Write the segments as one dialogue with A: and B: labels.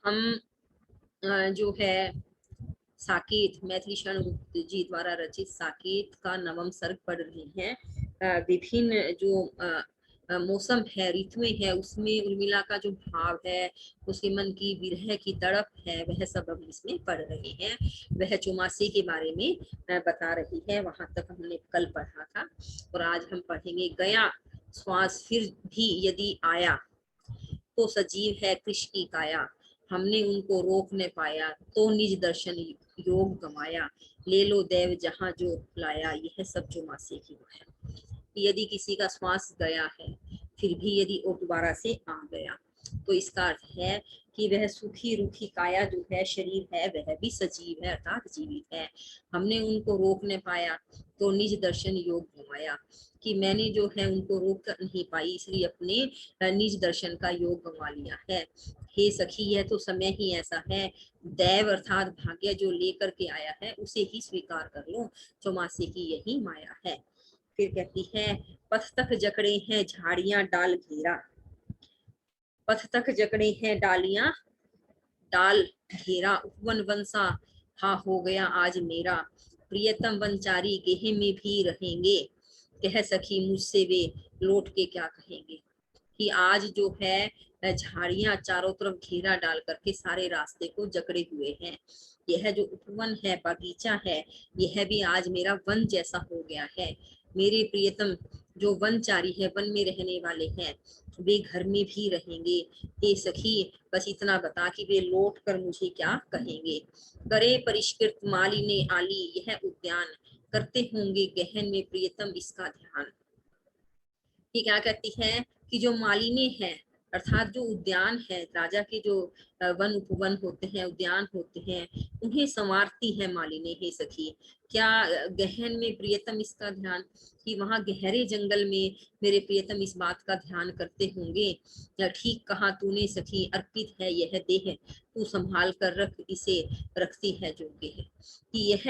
A: हम जो है साकेत, मैथिली शरण गुप्त जी द्वारा रचित साकेत का नवम सर्ग पढ़ रहे हैं। विभिन्न जो मौसम है, ऋतुएं है, उसमें उर्मिला का जो भाव है, उसके मन की विरह की तड़प है, वह सब हम इसमें पढ़ रहे हैं। वह चौमासे के बारे में बता रही है। वहां तक हमने कल पढ़ा था और आज हम पढ़ेंगे। गया श्वास फिर भी यदि आया, तो सजीव है कृष्ण की काया। हमने उनको रोक न पाया, तो निज दर्शन योग गमाया। ले लो देव जहां जो लाया, यह सब जो मासे की माया। यदि किसी का श्वास गया है, फिर भी यदि वो दोबारा से आ गया, तो इसका अर्थ है कि वह सूखी रूखी काया जो है, शरीर है, वह भी सजीव है अर्थात जीवित है। हमने उनको रोक न पाया, तो निज दर्शन योग गंवाया, कि मैंने जो है उनको रोक नहीं पाई, इसलिए अपने निज दर्शन का योग गंवा लिया है। हे सखी, यह तो समय ही ऐसा है, दैव अर्थात भाग्य जो लेकर के आया है, उसे ही स्वीकार कर लो। चौमासे की यही माया है। फिर कहती है, पथ तक जकड़े हैं झाड़ियां डाल घेरा, पथ तक जकड़े हैं डालियां डाल घेरा। उपवन वंसा हा हो गया आज मेरा, प्रियतम वनचारी गेहे में भी रहेंगे। कह सखी मुझसे वे लौट के क्या कहेंगे, कि आज जो है झाड़ियां चारों तरफ घेरा डाल करके सारे रास्ते को जकड़े हुए हैं। यह जो उपवन है, बगीचा है, यह भी आज मेरा वन जैसा हो गया है। मेरे प्रियतम जो वनचारी है, वन में रहने वाले हैं, वे घर में भी रहेंगे। हे सखी, बस इतना बता कि वे लौट कर मुझे क्या कहेंगे। करे परिष्कृत माली ने आली यह उद्यान, करते होंगे गहन में प्रियतम इसका ध्यान। ये क्या कहती है कि जो मालिनी है, अर्थात जो उद्यान है, राजा के जो वन उपवन होते हैं, उद्यान होते हैं, उन्हें संवारती है मालिनी। हे सखी, क्या गहन में प्रियतम इसका ध्यान, कि वहां गहरे जंगल में मेरे प्रियतम इस बात का ध्यान करते होंगे। ठीक कहा तूने सखी, अर्पित है यह देह, तू संभाल कर रख इसे, रखती है जोगे है। कि यह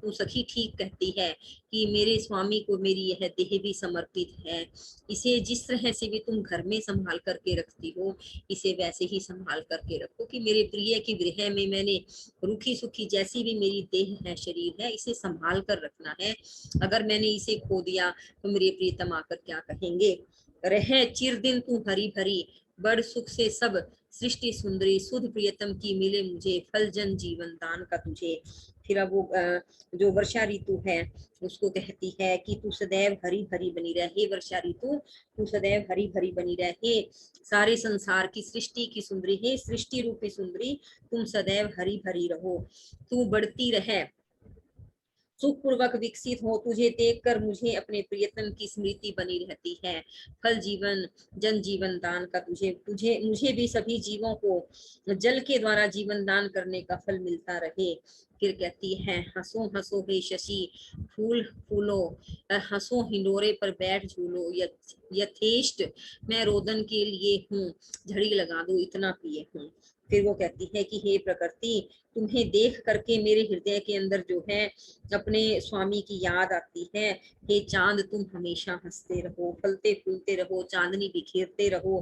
A: तू सखी ठीक कहती है कि मेरे स्वामी को मेरी यह देह भी समर्पित है। इसे जिस तरह से भी तुम घर में संभाल करके रखती हो, इसे वैसे ही संभाल करके रखो, कि मेरे प्रिय की गृह में मैंने रूखी सूखी जैसी भी मेरी देह है, शरीर है, इसे संभाल कर रखना है। अगर मैंने इसे खो दिया तो मेरे प्रियतम आकर क्या कहेंगे। रह चिर दिन तू हरी भरी, बड़ सुख से सब सृष्टि सुंदरी, सुध प्रियतम की मिले मुझे, फल जन जीवन दान का तुझे। फिर अब वो जो वर्षा ऋतु है, उसको कहती है कि तू सदैव हरी भरी बनी रहे। वर्षा ऋतु, तू सदैव हरी भरी बनी रहे, सारे संसार की सृष्टि की सुंदरी है, सृष्टि रूपी सुंदरी, तुम सदैव हरी भरी रहो। तू बढ़ती रहे, सुखपूर्वक विकसित हो, तुझे देखकर मुझे अपने प्रियतम की स्मृति बनी रहती है। फल जीवन जन जीवन दान का तुझे तुझे मुझे भी सभी जीवों को जल के द्वारा जीवन दान करने का फल मिलता रहे। फिर कहती है, हंसो हंसो हे शशि फूल फूलो, हंसो हिंडोरे पर बैठ झूलो, यथेष्ट मैं रोदन के लिए हूँ, झड़ी लगा दो इतना प्रिय हूँ। फिर वो कहती है कि हे प्रकृति, तुम्हें देख करके मेरे हृदय के अंदर जो है अपने स्वामी की याद आती है। हे चांद, तुम हमेशा हंसते रहो, फलते फूलते रहो, चांदनी बिखेरते रहो,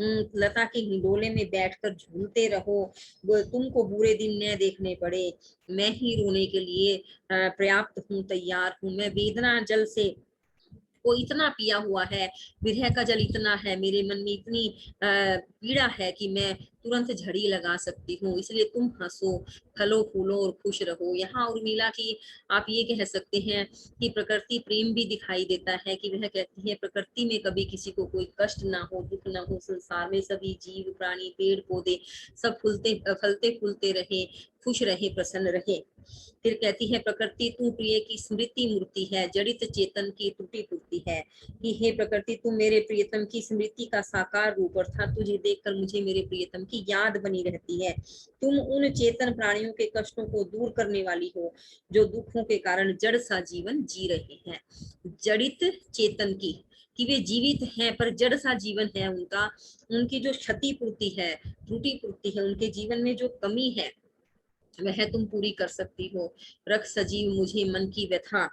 A: लता के हिंडोले में बैठकर झूलते रहो, तुमको बुरे दिन न देखने पड़े। मैं ही रोने के लिए पर्याप्त हूँ, तैयार हूँ। मैं वेदना जल से वो इतना पिया हुआ है, विरह का जल इतना है, मेरे मन में इतनी पीड़ा है कि मैं तुरंत झड़ी लगा सकती हूँ। इसलिए तुम हंसो, फलो फूलो और खुश रहो। यहाँ उर्मिला की आप ये कह सकते हैं कि प्रकृति प्रेम भी दिखाई देता है, कि वह कहती है प्रकृति में कभी किसी को कोई कष्ट ना हो, दुख ना हो, संसार में सभी जीव प्राणी पेड़ पौधे सब फलते फूलते रहे, खुश रहे, प्रसन्न रहे। फिर कहती है, प्रकृति तू प्रिय की स्मृति मूर्ति है, जड़ित चेतन की त्रुटि पूर्ति है। कि हे प्रकृति, तू मेरे प्रियतम की स्मृति का साकार रूप, अर्थात तुझे देखकर मुझे मेरे प्रियतम की याद बनी रहती है। तुम उन चेतन प्राणियों के कष्टों को दूर करने वाली हो, जो दुखों के कारण जड़ सा जीवन जी रहे हैं। जड़ित चेतन की, कि वे जीवित हैं पर जड़ सा जीवन है उनका, उनकी जो क्षति पूर्ति है, त्रुटि पूर्ति है, उनके जीवन में जो कमी है, वह तुम पूरी कर सकती हो। रख सजीव मुझे मन की व्यथा,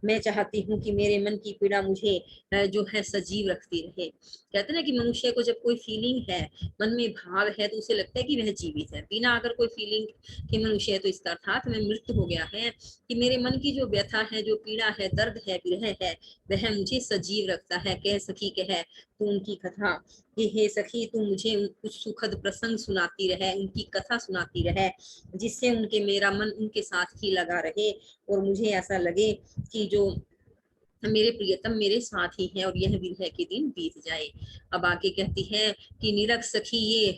A: मैं चाहती हूँ कि मेरे मन की पीड़ा मुझे जो है सजीव रखती रहे। कहते हैं ना कि मनुष्य को जब कोई फीलिंग है, मन में भाव है, तो उसे लगता है कि वह जीवित है। बिना अगर कोई फीलिंग के मनुष्य है तो इसका अर्थात वह मृत हो गया है। कि मेरे मन की जो व्यथा है, जो पीड़ा है, दर्द है, विरह है, वह मुझे सजीव रखता है। कह सखी कह तू उनकी कथा, कि हे सखी तू मुझे कुछ सुखद प्रसंग सुनाती रहे, उनकी कथा सुनाती रहे, जिससे उनके मेरा मन उनके साथ ही लगा रहे और मुझे ऐसा लगे कि जो मेरे प्रियतम मेरे साथ ही है और यह विरह के दिन बीत जाए। अब आगे कहती है कि निरख सखी ये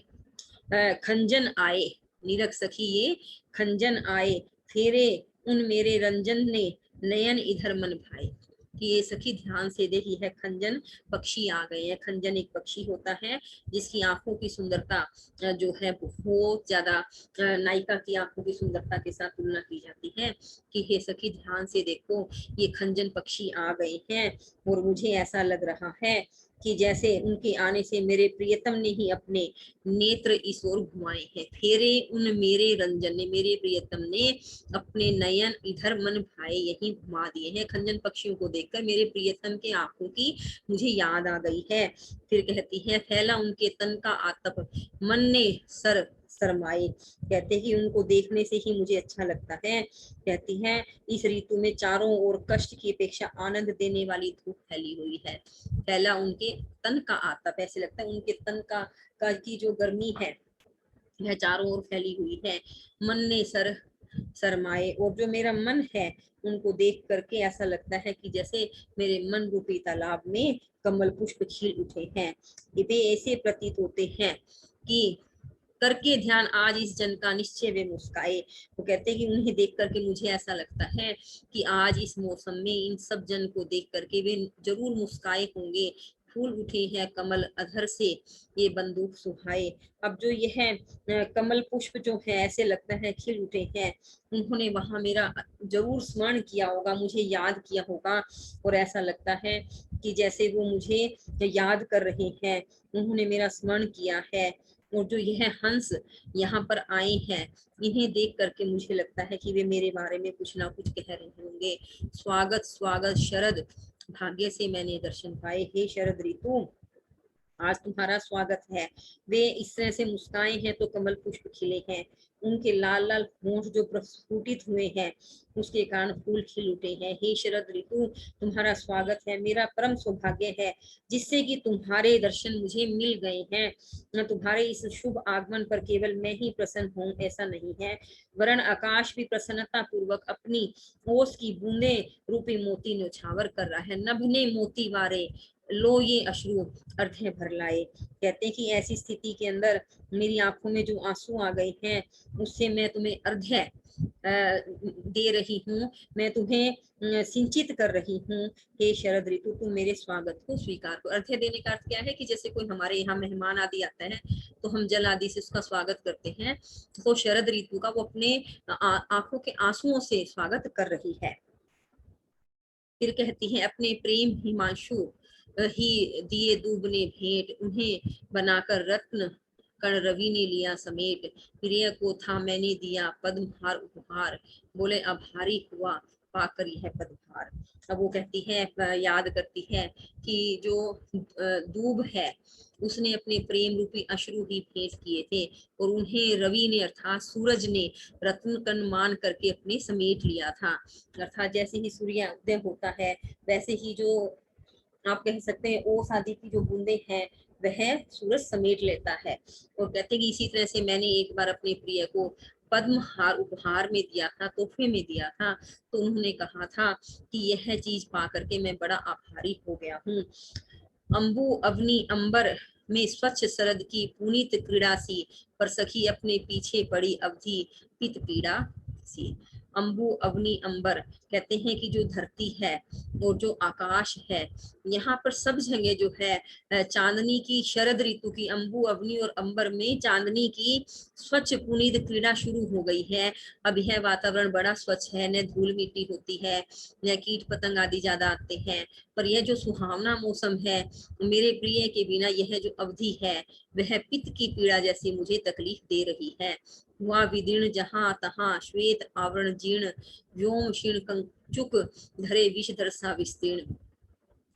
A: खंजन आए, निरख सखी ये खंजन आए, फेरे उन मेरे रंजन ने नयन इधर मन भाए। कि ये सखी ध्यान से देखी है, खंजन पक्षी आ गए हैं। खंजन एक पक्षी होता है जिसकी आंखों की सुंदरता जो है बहुत ज्यादा नायिका की आंखों की सुंदरता के साथ तुलना की जाती है। कि हे सखी ध्यान से देखो, ये खंजन पक्षी आ गए हैं और मुझे ऐसा लग रहा है कि जैसे उनके आने से मेरे प्रियतम ने ही अपने नेत्र इस ओर घुमाए हैं। फेरे उन मेरे रंजन ने, मेरे प्रियतम ने अपने नयन इधर मन भाए यही घुमा दिए हैं। खंजन पक्षियों को देखकर मेरे प्रियतम के आंखों की मुझे याद आ गई है। फिर कहती है फैला उनके तन का आतप, मन ने सर शरमाए। कहते हैं कि उनको देखने से ही मुझे अच्छा लगता है। कहती है इस ऋतु में चारों ओर कष्ट की अपेक्षा आनंद देने वाली धूप फैली हुई है। फैला उनके तन का आतप, ऐसे लगता है उनके तन का की जो गर्मी है वह चारों ओर फैली हुई है। मन ने सर शरमाए, और जो मेरा मन है उनको देख करके ऐसा लगता है कि जैसे मेरे मन रूपी तालाब में कमल पुष्प खिल उठे हैं। वे ऐसे प्रतीत होते हैं कि करके ध्यान आज इस जन का निश्चय वे मुस्काए। वो कहते हैं कि उन्हें देख करके मुझे ऐसा लगता है कि आज इस मौसम में इन सब जन को देख करके वे जरूर मुस्काए होंगे। फूल उठे हैं कमल अधर से, ये बंदूक सुहाए। अब जो यह कमल पुष्प जो है ऐसे लगता है खिल उठे हैं, उन्होंने वहां मेरा जरूर स्मरण किया होगा, मुझे याद किया होगा। और ऐसा लगता है कि जैसे वो मुझे याद कर रहे हैं, उन्होंने मेरा स्मरण किया है। और जो यह हंस यहाँ पर आए हैं, इन्हें देख करके मुझे लगता है कि वे मेरे बारे में कुछ ना कुछ कह रहे होंगे। स्वागत स्वागत शरद, भाग्य से मैंने दर्शन पाए। हे शरद ऋतु, आज तुम्हारा स्वागत है। वे इस तरह से मुस्काए हैं तो कमल पुष्प खिले हैं, उनके लाल लाल होंठ जो प्रस्फुटित हुए हैं उसके कारण फूल खिल उठे हैं। हे शरद ऋतु, तुम्हारा स्वागत है। मेरा परम सौभाग्य है जिससे कि तुम्हारे दर्शन मुझे मिल गए हैं। न तुम्हारे इस शुभ आगमन पर केवल मैं ही प्रसन्न हूँ ऐसा नहीं है, वरण आकाश भी प्रसन्नता पूर्वक अपनी ओस की बूंदे रूपी मोती न्यौछावर कर रहा है। नभने मोती वारे लो ये अश्रु अर्धे भर लाए। कहते हैं कि ऐसी स्थिति के अंदर मेरी आंखों में जो आंसू आ गए हैं उससे मैं तुम्हें अर्धे दे रही हूँ, मैं तुम्हें सिंचित कर रही हूँ। हे शरद ऋतु, तुम मेरे स्वागत को स्वीकार करो। अर्घ्य देने का अर्थ क्या है कि जैसे कोई हमारे यहाँ मेहमान आदि आता है तो हम जल आदि से उसका स्वागत करते हैं, तो शरद ऋतु का वो अपने आंखों के आंसुओं से स्वागत कर रही है। फिर कहती है अपने प्रेम हिमांशु ही दिए दूबने भेंट, उन्हें बनाकर रत्न कण रवि ने लिया समेट, प्रिय को था मैंने दिया पद्महार उपहार, बोले आभारी हुआ पाकर यह पदभार। अब वो कहती है याद करती है कि जो दूब है उसने अपने प्रेम रूपी अश्रु ही भेंट किए थे और उन्हें रवि ने अर्थात सूरज ने रत्न कण मान करके अपने समेट लिया था। अर्थात जैसे ही सूर्योदय होता है वैसे ही जो आप कह सकते हैं ओस आदि की जो बूंदे हैं वह सूरज समेट लेता है। और कहते हैं कि इसी तरह से मैंने एक बार अपने प्रिय को पद्महार उपहार में दिया था, तोहफे में दिया था, तो उन्होंने कहा था कि यह चीज पा करके मैं बड़ा आभारी हो गया हूँ। अंबु अवनी अंबर में स्वच्छ शरद की पुनीत क्रीड़ा सी, पर सखी अपने पीछे पड़ी अवधि पित पीड़ा सी। अंबु अवनी अंबर कहते हैं कि जो धरती है और जो आकाश है यहाँ पर सब जगह जो है चांदनी की, शरद ऋतु की अंबु अवनी और अंबर में चांदनी की स्वच्छ पुनीत क्रीड़ा शुरू हो गई है। अब यह वातावरण बड़ा स्वच्छ है, न धूल मिट्टी होती है, न कीट पतंग आदि ज्यादा आते हैं। पर यह जो सुहावना मौसम है मेरे प्रिय के बिना, यह जो अवधि है वह पित्त की पीड़ा जैसी मुझे तकलीफ दे रही है। हुआ विदीर्ण जहां तहां श्वेत आवरण जीर्ण, व्योम क्षीण कंचुक धरे विषधर सा विस्तीर्ण।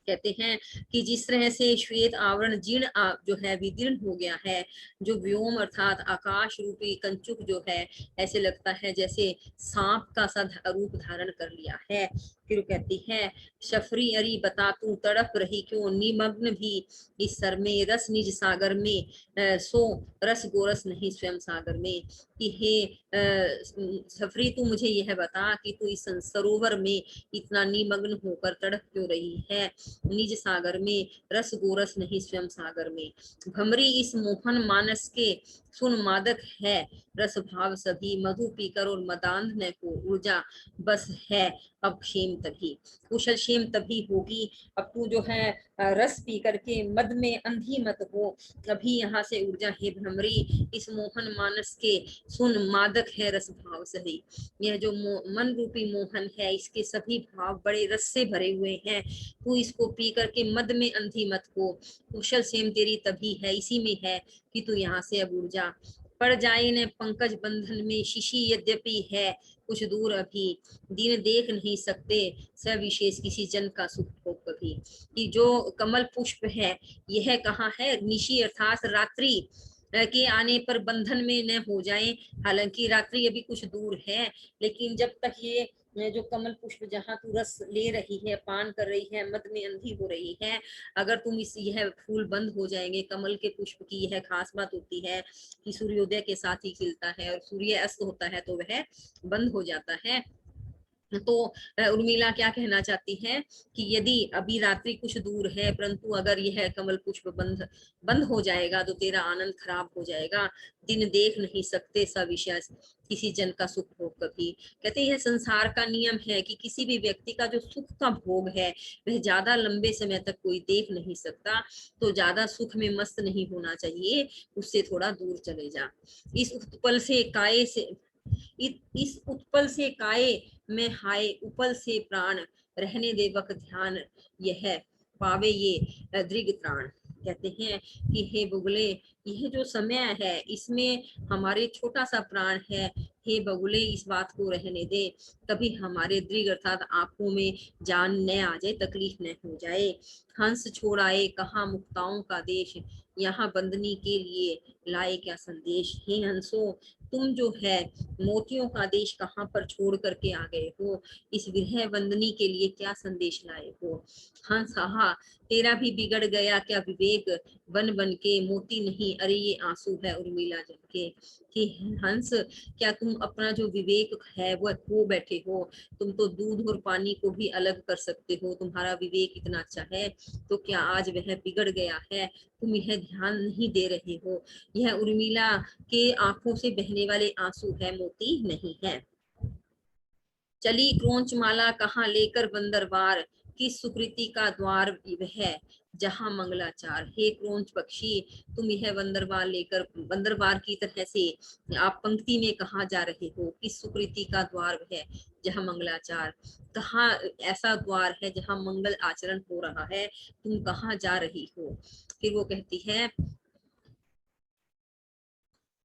A: कहते हैं कि जिस तरह से श्वेत आवरण जीर्ण जो है विदीर्ण हो गया है, जो व्योम अर्थात आकाश रूपी कंचुक जो है ऐसे लगता है जैसे सांप का सा रूप धारण कर लिया है। फिर कहती है शफरी अरी बता तू तड़प रही क्यों, निमग्न भी इस सर में रस निज सागर में, सो रस गोरस नहीं स्वयं सागर में। कि हे सफरी तू मुझे यह बता कि तू इस सरोवर में इतना निमग्न होकर तड़प क्यों रही है, निज सागर में रस गोरस नहीं स्वयं सागर में। भमरी इस मोहन मानस के सुन मादक है, रस भाव सभी मधु पीकर और मदांध न को ऊर्जा बस है अब क्षेम तभी। कुशल क्षेम तभी होगी अब तू जो है रस पी करके मद में अंधी मत हो। अभी यहाँ से ऊर्जा है भ्रमरी इस मोहन मानस के सुन मादक है रस भाव सही। यह जो मन रूपी मोहन है इसके सभी भाव बड़े रस से भरे हुए हैं, तू इसको पी करके मद में अंधी मत हो। कुशल सेम तेरी तभी है, इसी में है कि तू यहाँ से अब ऊर्जा। पड़ जाए न पंकज बंधन में शिशि यद्यपि है कुछ दूर अभी, दिन देख नहीं सकते सविशेष किसी जन का सुख हो कभी। कि जो कमल पुष्प है यह कहाँ है, निशी अर्थात रात्रि के आने पर बंधन में न हो जाए। हालांकि रात्रि अभी कुछ दूर है, लेकिन जब तक ये जो कमल पुष्प जहाँ तू रस ले रही है, पान कर रही है, मद में अंधी हो रही है, अगर तुम इस यह फूल बंद हो जाएंगे, कमल के पुष्प की यह खास बात होती है कि सूर्योदय के साथ ही खिलता है और सूर्य अस्त होता है तो वह बंद हो जाता है। तो उर्मिला क्या कहना चाहती है कि यदि अभी रात्रि कुछ दूर है, परंतु अगर यह कमल पुष्प बंद बंद हो जाएगा तो तेरा आनंद खराब हो जाएगा। दिन देख नहीं सकते सविशेष किसी जन का सुख भोग कभी। कहते हैं संसार का नियम है कि किसी भी व्यक्ति का जो सुख का भोग है वह ज्यादा लंबे समय तक कोई देख नहीं सकता। तो ज्यादा सुख में मस्त नहीं होना चाहिए, उससे थोड़ा दूर चले जा। इस उत्पल से काय से इस उत्पल से काय में हाय उपल से प्राण, रहने दे वक्त ध्यान यह पावे ये दृग त्राण। कहते हैं कि हे बुगले यह जो समय है इसमें हमारे छोटा सा प्राण है, हे बगुले इस बात को रहने दे, कभी हमारे दृग अर्थात आंखों में जान न आ जाए, तकलीफ न हो जाए। हंस छोड़ाए कहाँ मुक्ताओं का देश, यहाँ बंदनी के लिए लाए क्या संदेश। हे हंसो तुम जो है मोतियों का देश कहाँ पर छोड़ करके आ गए हो, इस विरह बंदनी के लिए क्या संदेश लाए हो। हंस हा तेरा भी बिगड़ गया क्या विवेक, बन बन के मोती नहीं अरे ये आंसू है उर्मिला जल के। कि हंस क्या तुम अपना जो विवेक है वह खो बैठे हो, तुम तो दूध और पानी को भी अलग कर सकते हो, तुम्हारा विवेक इतना अच्छा है, तो क्या आज वह बिगड़ गया है, तुम यह ध्यान नहीं दे रहे हो। यह उर्मिला के आंखों से बहने वाले आंसू है, मोती नहीं है। चली क्रोंच माला कहाँ लेकर बंदरवार, किस सुकृति का द्वार वह जहाँ मंगलाचार। हे क्रोंच पक्षी तुम यह बंदरवार लेकर बंदरवार की तरह से आप पंक्ति में कहाँ जा रहे हो, किस सुकृति का द्वार वह जहाँ मंगलाचार। कहाँ ऐसा द्वार है जहाँ मंगल आचरण हो रहा है, तुम कहाँ जा रही हो। फिर वो कहती है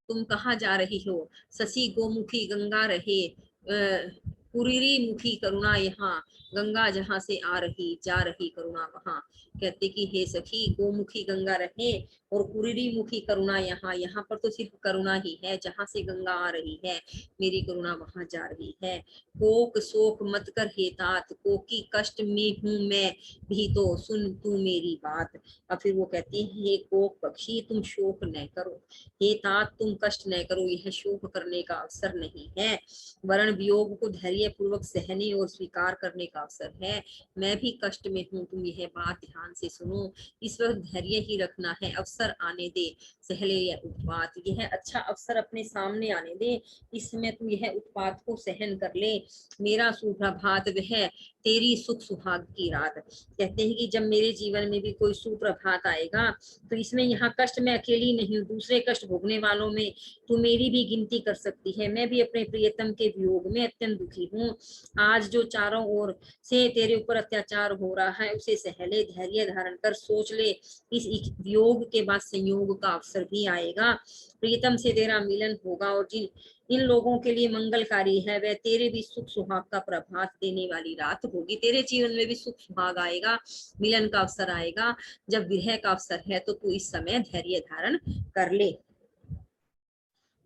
A: तुम कहाँ जा रही हो, शशि गोमुखी गंगा रहे, कुरीरी मुखी करुणा यहाँ, गंगा जहाँ से आ रही जा रही करुणा वहां। कहते कि हे सखी गोमुखी गंगा रहे और कुरीरी मुखी करुणा यहाँ, यहाँ पर तो सिर्फ करुणा ही है, जहाँ से गंगा आ रही है मेरी करुणा वहां जा रही है। कोक शोक मत कर हे तात, कोकी कष्ट में हूं मैं भी तो सुन तू मेरी बात। और फिर वो कहती है हे कोक पक्षी तुम शोक न करो, हे तात तुम कष्ट न करो, यह शोक करने का अवसर नहीं है। वरण वियोग को धैर्य धैर्य पूर्वक सहने और स्वीकार करने का अवसर है। मैं भी कष्ट में हूँ, तुम यह बात ध्यान से सुनो। इस वक्त धैर्य ही रखना है, अवसर आने दे, सहले यह उत्पात। यह अच्छा अवसर अपने सामने आने दे, इसमें तू यह उत्पात को सहन कर ले। मेरा सुप्रभात वह तेरी सुख सुहाग की रात। कहते हैं कि जब मेरे जीवन में भी कोई सुप्रभात आएगा तो इसमें यहाँ कष्ट में अकेली नहीं हूँ, दूसरे कष्ट भोगने वालों में तू मेरी भी गिनती कर सकती है। मैं भी अपने प्रियतम के वियोग में अत्यंत दुखी हूँ। आज जो चारों ओर से तेरे ऊपर अत्याचार हो रहा है उसे सहले, धैर्य धारण कर सोच ले, इस वियोग के बाद संयोग का अवसर भी आएगा। प्रियतम से तेरा मिलन होगा और जिन इन लोगों के लिए मंगलकारी है वह तेरे भी सुख सुहाग का प्रभात देने वाली रात होगी। तेरे जीवन में भी सुख सुहाग आएगा, मिलन का अवसर आएगा। जब विरह का अवसर है तो तू इस समय धैर्य धारण कर ले।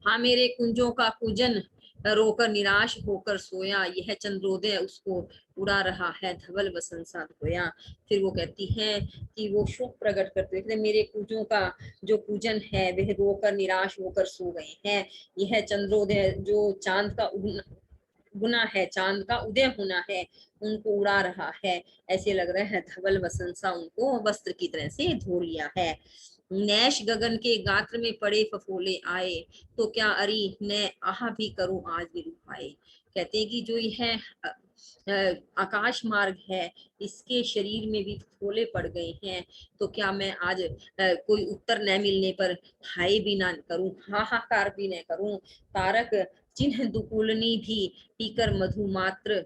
A: हाँ मेरे कुंजों का कुजन रोकर निराश होकर सोया, यह चंद्रोदय उसको उड़ा रहा है, धवल वसंत सा धोया। फिर वो कहती है कि वो शोक प्रकट करते हुए, मेरे कुंजों का जो पूजन है वह रोकर निराश होकर सो गए हैं। यह चंद्रोदय जो चांद का गुना है, चांद का उदय होना है, उनको उड़ा रहा है। ऐसे लग रहा है धवल वसंत सा उनको वस्त्र की तरह से धो लिया है। नैश गगन के गात्र में पड़े फफोले आए, तो क्या अरी मैं आह भी करूं आज विरूप आए। कहते हैं कि जो यह आकाश मार्ग है इसके शरीर में भी फफोले पड़ गए हैं, तो क्या मैं आज कोई उत्तर न मिलने पर हाय भी ना करूं, हाहाकार भी न करूं। तारक चिन्ह दुकुलनी भी पीकर मधु मात्र,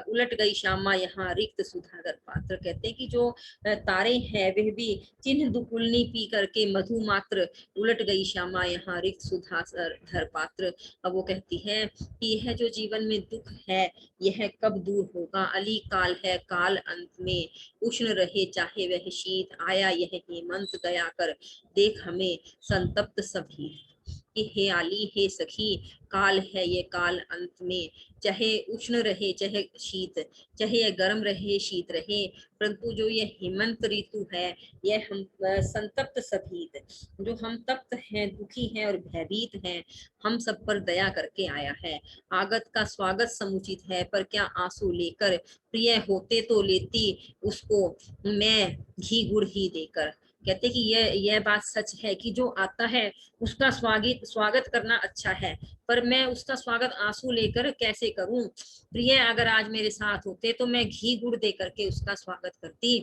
A: उलट गई श्यामा यहाँ रिक्त सुधागर पात्र। कहते हैं कि जो तारे हैं वह भी चिन्ह दुकुलनी पी करके मधु मात्र, उलट गई श्यामा यहाँ रिक्त सुधागर पात्र। अब वो कहती है कि यह जो जीवन में दुख है यह कब दूर होगा, अली काल है काल अंत में, उष्ण रहे चाहे वह शीत, आया यह हेमंत गया कर देख हमें संतप्त सभी। कि हे आली हे सखी, काल है ये काल अंत में, चाहे उष्ण रहे चाहे शीत, चाहे यह गर्म रहे शीत रहे, परंतु जो ये हेमंत ऋतु है यह हम संतप्त सभीत, जो हम तप्त हैं, दुखी हैं और भयभीत हैं, हम सब पर दया करके आया है। आगत का स्वागत समुचित है, पर क्या आंसू लेकर, प्रिय होते तो लेती उसको मैं घी गुड़ ही देकर। कहते कि यह बात सच है कि जो आता है उसका स्वागत करना अच्छा है, पर मैं उसका स्वागत आंसू लेकर कैसे करूं। प्रिय अगर आज मेरे साथ होते तो मैं घी गुड़ दे करके उसका स्वागत करती।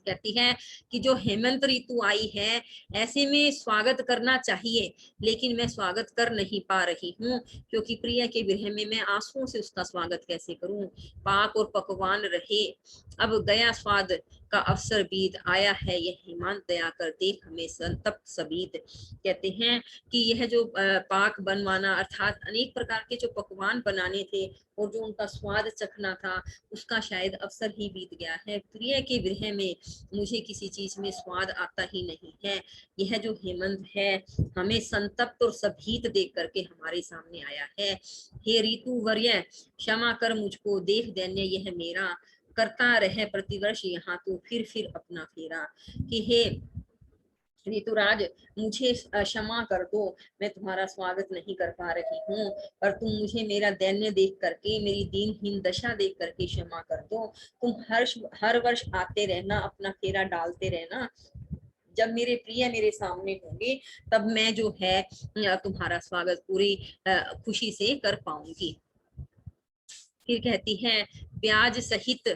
A: कहती है कि जो हेमंत ऋतु आई है ऐसे में स्वागत करना चाहिए, लेकिन मैं स्वागत कर नहीं पा रही हूँ, क्योंकि प्रिय के विरह में मैं आंसुओं से उसका स्वागत कैसे करूं। पाक और पकवान रहे, अब गया स्वाद का अवसर बीत, आया है यह हेमंत दया कर देख हमें संतप्त सबीत। कहते हैं कि यह जो पाक बनवाना अर्थात अनेक प्रकार के जो पकवान बनाने थे और जो उनका स्वाद चखना था उसका शायद अवसर ही बीत गया है। प्रिय के विरह में मुझे किसी चीज में स्वाद आता ही नहीं है। यह जो हेमंत है हमें संतप्त और सभीत देख करके हमारे सामने आया है। हे ऋतु वर्य क्षमा कर मुझको, देख दैन्य यह मेरा, करता रहे प्रतिवर्ष यहाँ तो फिर अपना फेरा। कि हे ऋतुराज मुझे क्षमा कर दो, मैं तुम्हारा स्वागत नहीं कर पा रही हूँ, पर तुम मुझे मेरा दैन्य देख करके, मेरी दीनहीन दशा देख करके क्षमा कर दो। तुम हर वर्ष आते रहना, अपना फेरा डालते रहना, जब मेरे प्रिय मेरे सामने होंगे तब मैं जो है तुम्हारा स्वागत पूरी खुशी से कर पाऊंगी। फिर कहती है ब्याज सहित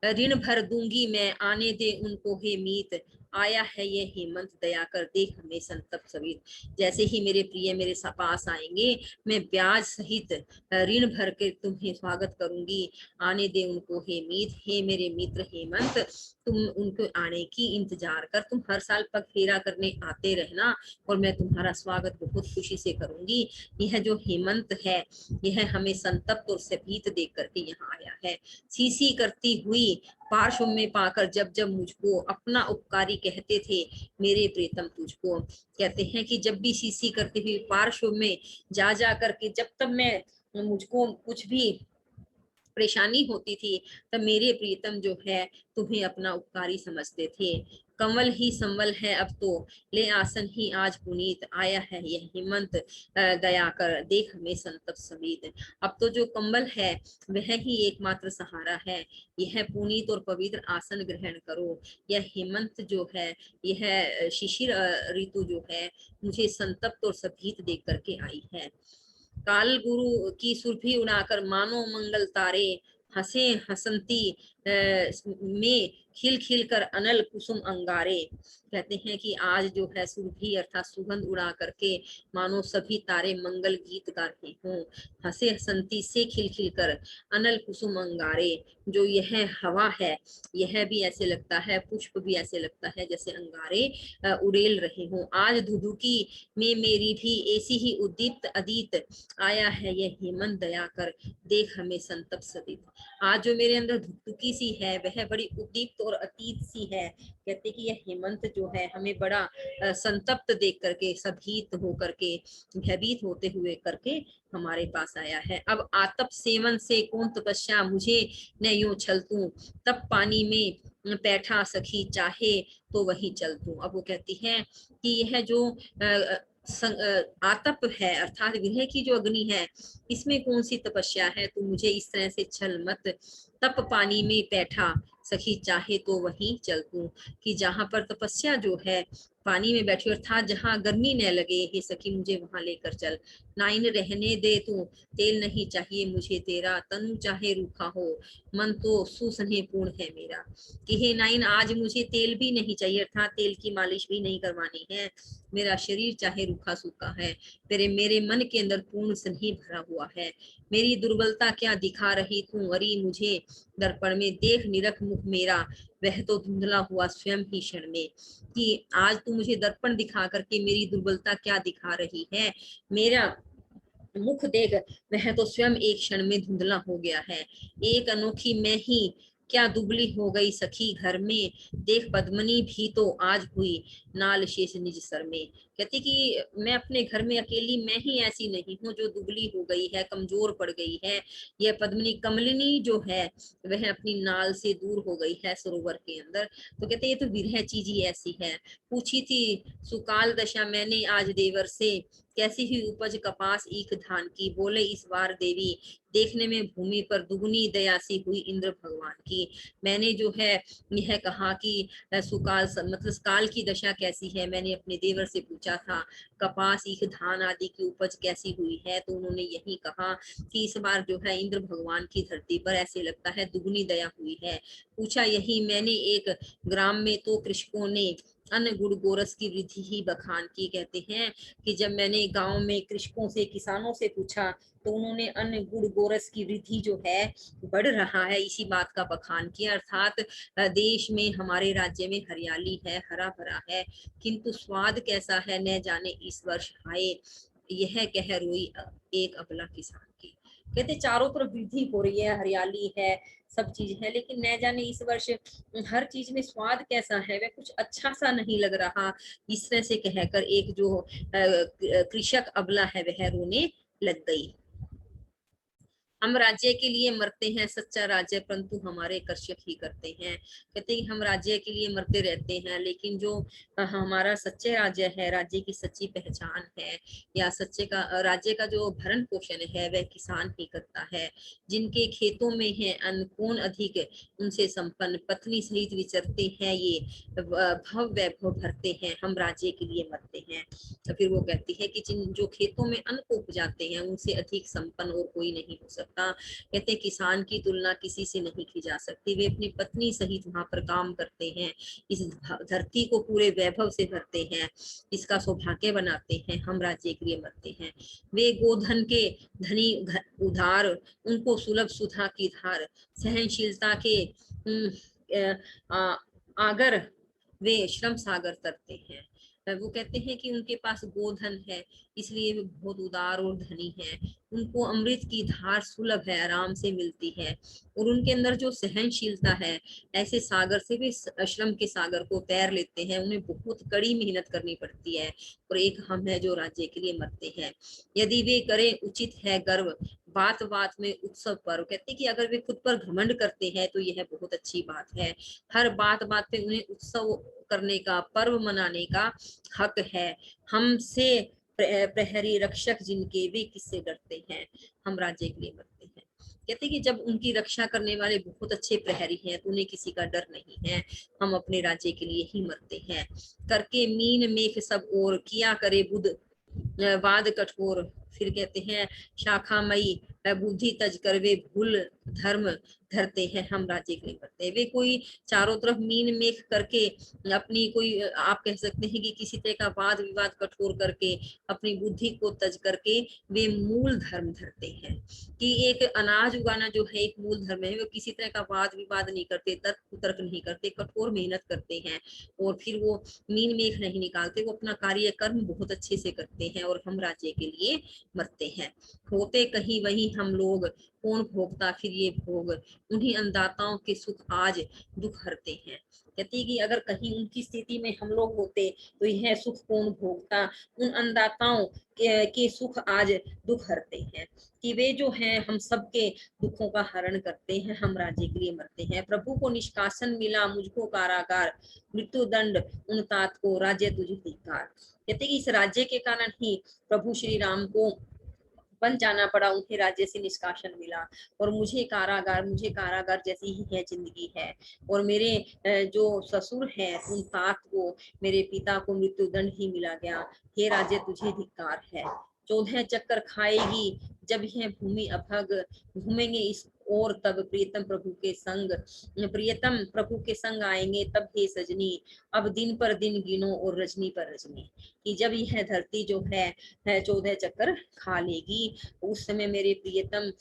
A: ऋण भर दूंगी मैं, आने दे उनको हे मीत, आया है ये हेमंत दया कर देख हमें संतप्त सवित। जैसे ही मेरे प्रिय मेरे पास आएंगे मैं ब्याज सहित ऋण भर के तुम्हें स्वागत करूंगी, आने दे उनको हे मीत, हे मेरे मित्र हेमंत, तुम उनको आने की इंतजार कर, तुम हर साल पग फेरा करने आते रहना और मैं तुम्हारा स्वागत बहुत खुशी से करूंगी। यह जो हेमंत है यह हमें संतप्त और सभीत देख करके यहाँ आया है। सीसी करती हुई पार्श्व में पाकर जब जब मुझको अपना उपकारी कहते थे मेरे प्रीतम तुझको। कहते हैं कि जब भी सीसी करते हुए पार्श्व में जा जा करके जब तब मैं मुझको कुछ भी परेशानी होती थी तब मेरे प्रीतम जो है तुम्हें अपना उपकारी समझते थे। कंवल ही संवल है अब तो, ले आसन ही आज पुनीत, आया है यह हेमंत दया कर, देख हमें संतप समीत। अब तो जो कंबल है वह ही एकमात्र सहारा है, यह पुनीत और पवित्र आसन ग्रहण करो। यह हेमंत जो है, यह शिशिर ऋतु जो है, मुझे संतप्त और सभीत देख करके आई है। काल गुरु की सुरभि उड़ाकर मानो मंगल तारे, हंसे हसंती में खिल खिल कर अनल कुसुम अंगारे। कहते हैं कि आज जो है सुरभि अर्थात सुगंध उड़ा करके मानो सभी तारे मंगल गीत गा रहे हों, हंसे हसंती से खिल खिल कर अनल कुसुम अंगारे। जो यह हवा है यह भी ऐसे लगता है, पुष्प भी ऐसे लगता है जैसे अंगारे उड़ेल रहे हों। आज धुधुकी में मेरी भी ऐसी ही उद्दीप्त अदीत, आया है यह हेमंत दया कर, देख हमें संतप सदित। आज जो मेरे अंदर धुकधुकी सी है वह बड़ी उद्दीप्त और अतीत सी है। कहते कि यह हेमंत जो है हमें बड़ा संतप्त देख करके, सभीत हो करके, भयभीत होते हुए करके हमारे पास आया है। अब आतप सेवन से कौन तपस्या मुझे न यूं छलतूं, तब पानी में बैठा सखी चाहे तो वहीं चल दूं। अब वो कहती है कि यह जो आतप है अर्थात विरह की जो अग्नि है, इसमें कौन सी तपस्या है, तू मुझे इस तरह से छल मत। तप पानी में बैठा सखी चाहे तो वहीं चल तू, कि जहां पर तपस्या जो है पानी में बैठी अर्थात जहां गर्मी न लगे, हे सखी मुझे वहां लेकर चल। नाइन रहने दे तू, तेल नहीं चाहिए मुझे तेरा, तनु चाहे रूखा हो, मन तो सुसने पूर्ण है मेरा। कि हे नाइन आज मुझे तेल भी नहीं चाहिए अर्थात तेल की मालिश भी नहीं करवानी है, मेरा शरीर चाहे रूखा सूखा है, तेरे मेरे मन के अंदर पूर्ण स्नेह भरा हुआ है। मेरी दुर्बलता क्या दिखा रही तू अरी मुझे, दर्पण में देख निरख मुख मेरा, वह तो धुंधला हुआ स्वयं ही क्षण में। कि आज तू मुझे दर्पण दिखा करके मेरी दुर्बलता क्या दिखा रही है, मेरा मुख देख वह तो स्वयं एक क्षण में धुंधला हो गया है। एक अनोखी मैं ही क्या दुबली हो गई सखी घर में, देख पद्मनी भी तो आज हुई नाल शेष निज सर में। कहती कि मैं अपने घर में अकेली मैं ही ऐसी नहीं हूँ जो दुबली हो गई है, कमजोर पड़ गई है। यह पद्मनी कमलिनी जो है वह अपनी नाल से दूर हो गई है सरोवर के अंदर। तो कहते ये तो विरह चीज ही ऐसी है। पूछी थी सुकाल दशा मैंने आज देवर से, कैसी हुई उपज कपास ईख धान की, बोले इस बार देवी देखने में भूमि पर दुगनी दया सी हुई इंद्र भगवान की। मैंने जो है यह कहा कि सुकाल मतलब काल की दशा कैसी है, मैंने अपने देवर से पूछा था कपास ईख धान आदि की उपज कैसी हुई है, तो उन्होंने यही कहा कि इस बार जो है इंद्र भगवान की धरती पर ऐसे लगता है दुगनी दया हुई है। पूछा यही मैंने एक ग्राम में तो कृषकों ने अन्न गुड़ गोरस की वृद्धि ही बखान की। कहते हैं कि जब मैंने गांव में कृषकों से किसानों से पूछा तो उन्होंने अन्न गुड़ गोरस की वृद्धि जो है बढ़ रहा है इसी बात का बखान किया। अर्थात देश में हमारे राज्य में हरियाली है, हरा भरा है, किंतु स्वाद कैसा है न जाने इस वर्ष आए, यह कह रोई एक अबला किसान की। कहते चारों तरफ वृद्धि हो रही है, हरियाली है, सब चीज है, लेकिन न जाने इस वर्ष हर चीज में स्वाद कैसा है, वह कुछ अच्छा सा नहीं लग रहा। इस तरह से कहकर एक जो कृषक अबला है वह रोने लग गई। हम राज्य के लिए मरते हैं सच्चा राज्य परंतु हमारे कर्षक ही करते हैं। कहते हैं हम राज्य के लिए मरते रहते हैं लेकिन जो हमारा सच्चे राज्य है, राज्य की सच्ची पहचान है या सच्चे का राज्य का जो भरण पोषण है वह किसान ही करता है। जिनके खेतों में है अन्न कौन अधिक उनसे संपन्न, पत्नी सहित विचरते हैं ये भव वैभव भरते हैं, हम राज्य के लिए मरते हैं। तो फिर वो कहती है कि जिन जो खेतों में अन्न को उपजाते हैं उनसे अधिक संपन्न और कोई नहीं हो सकता। कहते हैं किसान की तुलना किसी से नहीं की जा सकती, वे अपनी पत्नी सहित वहां पर काम करते हैं, इस धरती को पूरे वैभव से भरते हैं, इसका सौभाग्य बनाते हैं, हम राज्य के लिए मरते हैं। वे गोधन के धनी उधार, उनको सुलभ सुधा की धार, सहनशीलता के आगर वे श्रम सागर तरते हैं। वो कहते हैं कि उनके पास गोधन है इसलिए वे बहुत उदार और धनी है, उनको अमृत की धार सुलभ है, आराम से मिलती है, और उनके अंदर जो सहनशीलता है, ऐसे सागर से भी श्रम के सागर को तैर लेते हैं, उन्हें बहुत कड़ी मेहनत करनी पड़ती है। और एक हम है जो राज्य के लिए मरते हैं। यदि वे करें उचित है गर्व, बात बात में उत्सव पर्व, कहते हैं कि अगर वे खुद पर घमंड करते हैं तो यह बहुत अच्छी बात है। हर बात बात पे उन्हें उत्सव करने का, पर्व मनाने का हक है। हमसे प्रहरी रक्षक जिनके, वे किससे डरते हैं, हम राज्य के लिए मरते हैं। कहते हैं कि जब उनकी रक्षा करने वाले बहुत अच्छे प्रहरी हैं तो उन्हें किसी का डर नहीं है। हम अपने राज्य के लिए ही मरते हैं। करके मीन मेख सब और, किया करे बुध वाद कठोर। फिर कहते हैं शाखामयी बुद्धि तज कर वे भूल धर्म धरते हैं, हम राज्य के लिए करते हैं। वे कोई चारों तरफ मीन मेख करके अपनी कोई, आप कह सकते हैं कि किसी तरह का वाद विवाद कठोर करके, अपनी बुद्धि को तज करके वे मूल धर्म धरते हैं। कि एक अनाज उगाना जो है एक मूल धर्म है। वो किसी तरह का वाद विवाद नहीं करते, तर्क कुतर्क नहीं करते, कठोर मेहनत करते हैं और फिर वो मीन मेख नहीं निकालते। वो अपना कार्य कर्म बहुत अच्छे से करते हैं और हम राज्य के लिए मरते हैं। होते कहीं वही हम लोग, कौन भोगता फिर ये भोग, उन्हीं अन्नदाताओं के सुख आज दुख हरते हैं। कहती है कि अगर कहीं उनकी स्थिति में हम लोग होते तो यह सुख कौन भोगता, उन अन्नदाताओं के सुख आज दुख हरते हैं। कि वे जो हैं हम सबके दुखों का हरण करते हैं, हम राज्य के लिए मरते हैं। प्रभु को निष्कासन मिला, मुझको कारागार, मृत्यु दंड उन तात को, राज्य तुझे धिक्कार। कहते कि इस राज्य के कारण ही प्रभु श्री राम को बन जाना पड़ा, उन्हें राज्य से निष्कासन मिला। और मुझे कारागार जैसी ही है जिंदगी है। और मेरे जो ससुर हैं उन तात को, मेरे पिता को मृत्यु दंड ही मिला गया। हे राज्य तुझे धिक्कार है। 14 चक्कर खाएगी जब यह भूमि अभग, घूमेंगे इस और तब प्रियतम प्रभु के संग, प्रियतम प्रभु के संग आएंगे तब हे सजनी, अब दिन पर दिन गिनो और रजनी पर रजनी। कि जब यह धरती जो है 14 चक्कर खा लेगी, उस समय मेरे प्रियतम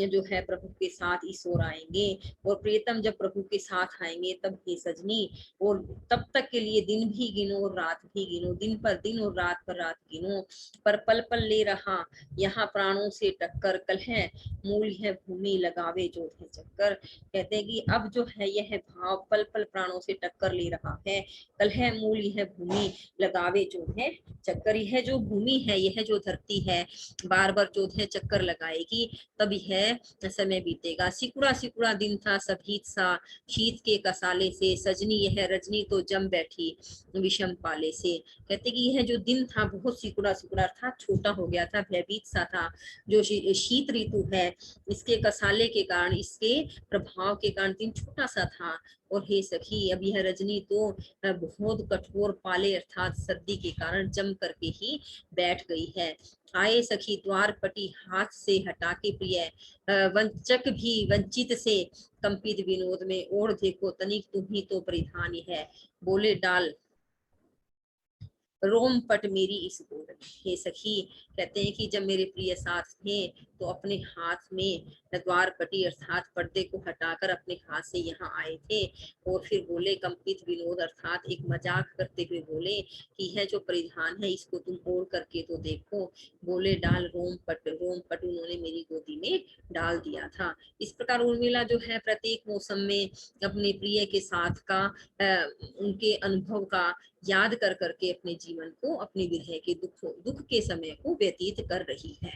A: जो है प्रभु के साथ इस ओर आएंगे। और प्रियतम जब प्रभु के साथ आएंगे तब हे सजनी, और तब तक के लिए दिन भी गिनो और रात भी गिनो, दिन पर दिन और रात पर रात गिनो। पर पल पल ले रहा यहाँ प्राणों से टक्कर, कल है मूल है भूमि लगावे 14 चक्कर। कहते हैं कि अब जो है यह भाव पल पल प्राणों से टक्कर ले रहा है, कल है मूल यह भूमि लगावे 14 चक्कर। यह जो भूमि है, यह जो धरती है बार बार 14 चक्कर लगाएगी, तब यह समय बीतेगा। सिकुड़ा सिकुड़ा दिन था सभीत सा, शीत के कसाले से, सजनी यह रजनी तो जम बैठी विषम पाले से। कहते कि यह जो दिन था बहुत सिकुड़ा सिकुड़ा था, छोटा हो गया था, भयभीत सा था। जो शीत ऋतु है, इसके कसाले के कारण, इसके प्रभाव के कारण दिन छोटा सा था। और हे सखी, अब यह रजनी तो बहुत कठोर पाले अर्थात सर्दी के कारण जम करके ही बैठ गई है। आए सखी द्वार पटी हाथ से हटा के प्रिय, वंचक भी वंचित से कंपित विनोद में, और देखो तनिक तुम्ही तो परिधान है, बोले डाल रोम पट मेरी इस गोद में। हे सखी, कहते हैं कि जब मेरे प्रिय साथ थे तो अपने हाथ में द्वार पटी अर्थात पर्दे को हटाकर अपने हाथ से यहाँ आए थे। और फिर बोले कंपित विनोद अर्थात एक मजाक करते हुए बोले कि यह जो परिधान है इसको तुम ओढ़ करके तो देखो। बोले डाल रोम पट उन्होंने मेरी गोदी में डाल दिया था। इस प्रकार उर्मिला जो है प्रत्येक मौसम में अपने प्रिय के साथ का उनके अनुभव का याद कर करके अपने जीवन को, अपने विरह के दुख के समय को व्यतीत कर रही है।